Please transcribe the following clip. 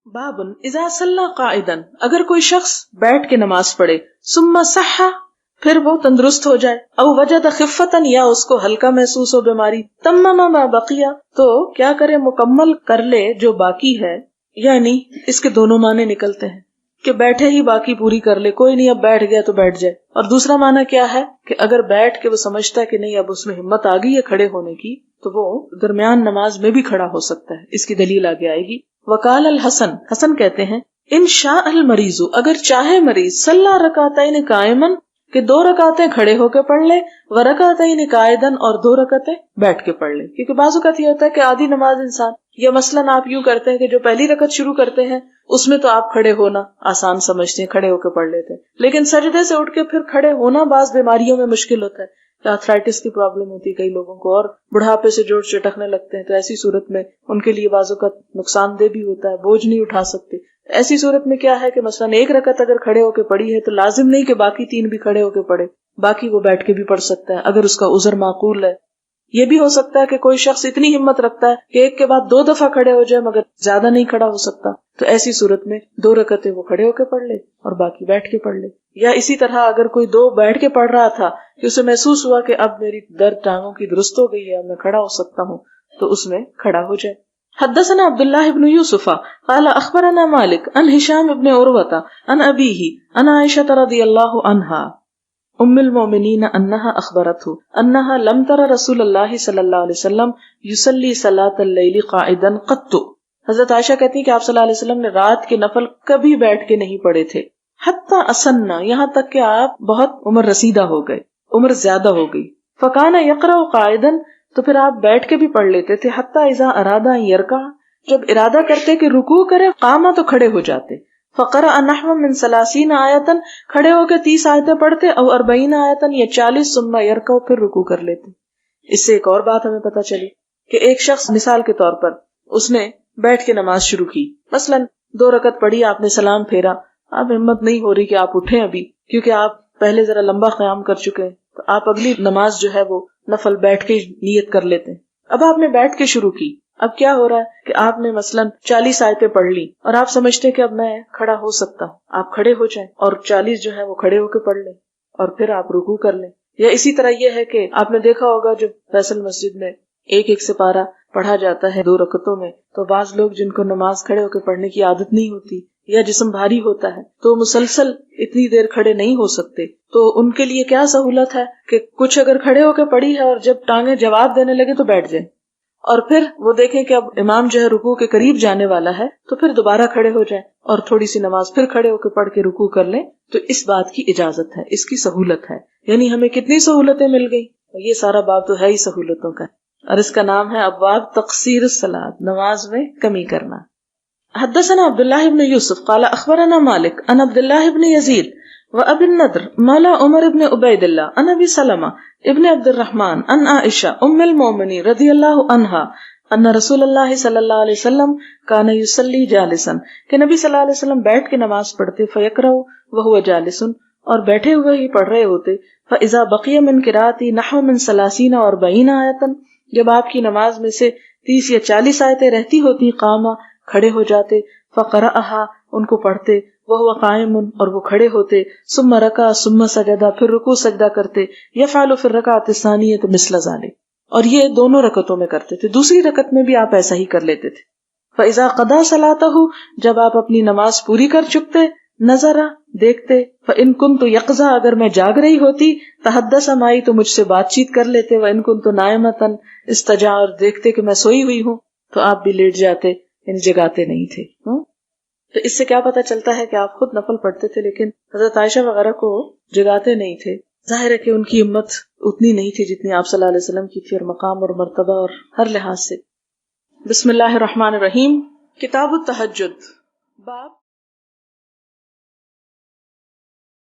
بابن اذا صلی قاعدا، اگر کوئی شخص بیٹھ کے نماز پڑھے، ثم صح، پھر وہ تندرست ہو جائے، او وجد خفتن، یا اس کو ہلکا محسوس ہو بیماری، تمم ما بقیہ، تو کیا کرے مکمل کر لے جو باقی ہے. یعنی اس کے دونوں معنی نکلتے ہیں کہ بیٹھے ہی باقی پوری کر لے، کوئی نہیں اب بیٹھ گیا تو بیٹھ جائے. اور دوسرا معنی کیا ہے کہ اگر بیٹھ کے وہ سمجھتا ہے کہ نہیں اب اس میں ہمت آ گئی ہے کھڑے ہونے کی، تو وہ درمیان نماز میں بھی کھڑا ہو سکتا ہے. اس کی دلیل آگے آئے گی. وقال الحسن، حسن کہتے ہیں ان شاء المریض، اگر چاہے مریض، صلی رکعتین قائما، کہ 2 رکعتیں کھڑے ہو کے پڑھ لے، ورکعتین قاعدا، اور 2 رکعتیں بیٹھ کے پڑھ لے. کیونکہ بعض اوقات یہ ہوتا ہے کہ آدھی نماز انسان، یا مثلاً آپ یوں کرتے ہیں کہ جو پہلی رکعت شروع کرتے ہیں اس میں تو آپ کھڑے ہونا آسان سمجھتے ہیں، کھڑے ہو کے پڑھ لیتے ہیں، لیکن سجدے سے اٹھ کے پھر کھڑے ہونا بعض بیماریوں میں مشکل ہوتا ہے. آرتھرائٹس کی پرابلم ہوتی ہے کئی لوگوں کو، اور بڑھاپے سے جوڑ چٹکنے لگتے ہیں، تو ایسی صورت میں ان کے لیے بعض اوقات نقصان دہ بھی ہوتا ہے، بوجھ نہیں اٹھا سکتے. ایسی صورت میں کیا ہے کہ مثلاً 1 رکعت اگر کھڑے ہو کے پڑھی ہے تو لازم نہیں کہ باقی 3 بھی کھڑے ہو کے پڑھے، باقی وہ بیٹھ کے بھی پڑھ سکتا ہے اگر اس کا عذر معقول ہے. یہ بھی ہو سکتا ہے کہ کوئی شخص اتنی ہمت رکھتا ہے کہ ایک کے بعد 2 دفعہ کھڑے ہو جائے مگر زیادہ نہیں کھڑا ہو سکتا، تو ایسی صورت میں 2 رکعتیں وہ کھڑے ہو کے پڑھ لے اور باقی بیٹھ کے پڑھ لے. یا اسی طرح اگر کوئی 2 بیٹھ کے پڑھ رہا تھا کہ اسے محسوس ہوا کہ اب میری درد ٹانگوں کی درست ہو گئی ہے، اب میں کھڑا ہو سکتا ہوں، تو اس میں کھڑا ہو جائے. حدثنا عبداللہ بن یوسف قال اخبرنا مالک عن ہشام بن عروہ عن ابیہ عن عائشہ رضی اللہ عنہا ام المؤمنین انہا اخبرتہ انہا لم تر رسول اللہ صلی اللہ علیہ وسلم یصلی صلاۃ اللیل قاعدا قط. حضرت عائشہ کہتی ہیں کہ آپ صلی اللہ علیہ وسلم نے رات کے نفل کبھی بیٹھ کے نہیں پڑھے تھے. حتی اسنہ، یہاں تک کہ آپ بہت عمر رسیدہ ہو گئے، عمر زیادہ ہو گئی. فکان یقرأ قاعدا، تو پھر آپ بیٹھ کے بھی پڑھ لیتے تھے. حتی اذا اراد ان یرکع، جب ارادہ کرتے کہ رکوع کرے، قام، تو کھڑے ہو جاتے. فقرأ نحو من 30 آیتا، کھڑے ہو کے 30 آیتیں پڑھتے، او 40 آیتا، یا 40، ثم یرکع، پھر رکوع کر لیتے. اس سے ایک اور بات ہمیں پتہ چلی کہ ایک شخص مثال کے طور پر اس نے بیٹھ کے نماز شروع کی، مثلا 2 رکعت پڑھی، آپ نے سلام پھیرا، اب ہمت نہیں ہو رہی کہ آپ اٹھیں ابھی کیونکہ آپ پہلے ذرا لمبا قیام کر چکے ہیں، تو آپ اگلی نماز جو ہے وہ نفل بیٹھ کے نیت کر لیتے ہیں. اب آپ نے بیٹھ کے شروع کی، اب کیا ہو رہا ہے کہ آپ نے مثلاً 40 آیتیں پڑھ لی اور آپ سمجھتے کہ اب میں کھڑا ہو سکتا ہوں، آپ کھڑے ہو جائیں اور 40 جو ہے وہ کھڑے ہو کے پڑھ لیں اور پھر آپ رکوع کر لیں. یا اسی طرح یہ ہے کہ آپ نے دیکھا ہوگا جو فیصل مسجد میں 1 سپارہ پڑھا جاتا ہے 2 رکعتوں میں، تو بعض لوگ جن کو نماز کھڑے ہو کے پڑھنے کی عادت نہیں ہوتی یا جسم بھاری ہوتا ہے تو مسلسل اتنی دیر کھڑے نہیں ہو سکتے، تو ان کے لیے کیا سہولت ہے کہ کچھ اگر کھڑے ہو کے پڑھی ہے اور جب ٹانگیں جواب دینے لگے تو بیٹھ جائیں، اور پھر وہ دیکھیں کہ اب امام جو ہے رکوع کے قریب جانے والا ہے تو پھر دوبارہ کھڑے ہو جائیں اور تھوڑی سی نماز پھر کھڑے ہو کے پڑھ کے رکوع کر لیں. تو اس بات کی اجازت ہے، اس کی سہولت ہے. یعنی ہمیں کتنی سہولتیں مل گئی. یہ سارا باب تو ہے ہی سہولتوں کا، اور اس کا نام ہے ابواب تقصیر الصلاۃ، نماز میں کمی کرنا. حدثنا عبداللہ بن یوسف قال اخبرنا مالک عن عبداللہ بن یزید وابی النضر مولا عمر بن عبید اللہ عن ابی سلمہ ابن عبد الرحمن عن عائشہ ام المؤمنین رضی اللہ عنہا ان رسول اللہ صلی اللہ علیہ وسلم کان یصلی جالسا، کہ نبی صلی اللہ علیہ وسلم بیٹھ کے نماز پڑھتے، فیقرأ وہو جالس، اور بیٹھے ہوئے ہی پڑھ رہے ہوتے. فاذا بقی من قراءتی نحو من 30 اور 40 آیتا، جب آپ کی نماز میں سے 30 یا 40 آیتیں رہتی ہوتی، قاما، کھڑے ہو جاتے، فقرأہا، ان کو پڑھتے، وہو قائم، اور وہ کھڑے ہوتے، ثم رکع ثم سجدہ، پھر رکوع سجدہ کرتے، یفعل فی الرکعۃ الثانیۃ مثل ذلک، اور یہ دونوں رکعتوں میں کرتے تھے. دوسری رکعت میں بھی آپ ایسا ہی کر لیتے تھے. فاذا قضا صلاتہ، جب آپ اپنی نماز پوری کر چکتے، نظر، دیکھتے، فان کنت یقظہ، اگر میں جاگ رہی ہوتی، تحدث معی، تو مجھ سے بات چیت کر لیتے، وان کنت نائمۃ استجاع، اور دیکھتے کہ میں سوئی ہوئی ہوں تو آپ بھی لیٹ جاتے، یعنی جگاتے نہیں تھے. تو اس سے کیا پتہ چلتا ہے کہ آپ خود نفل پڑھتے تھے لیکن حضرت عائشہ وغیرہ کو جگاتے نہیں تھے. ظاہر ہے کہ ان کی ہمت اتنی نہیں تھی جتنی آپ صلی اللہ علیہ وسلم کی تھی، اور مقام اور مرتبہ اور ہر لحاظ سے. بسم اللہ الرحمن الرحیم. کتاب التہجد، باب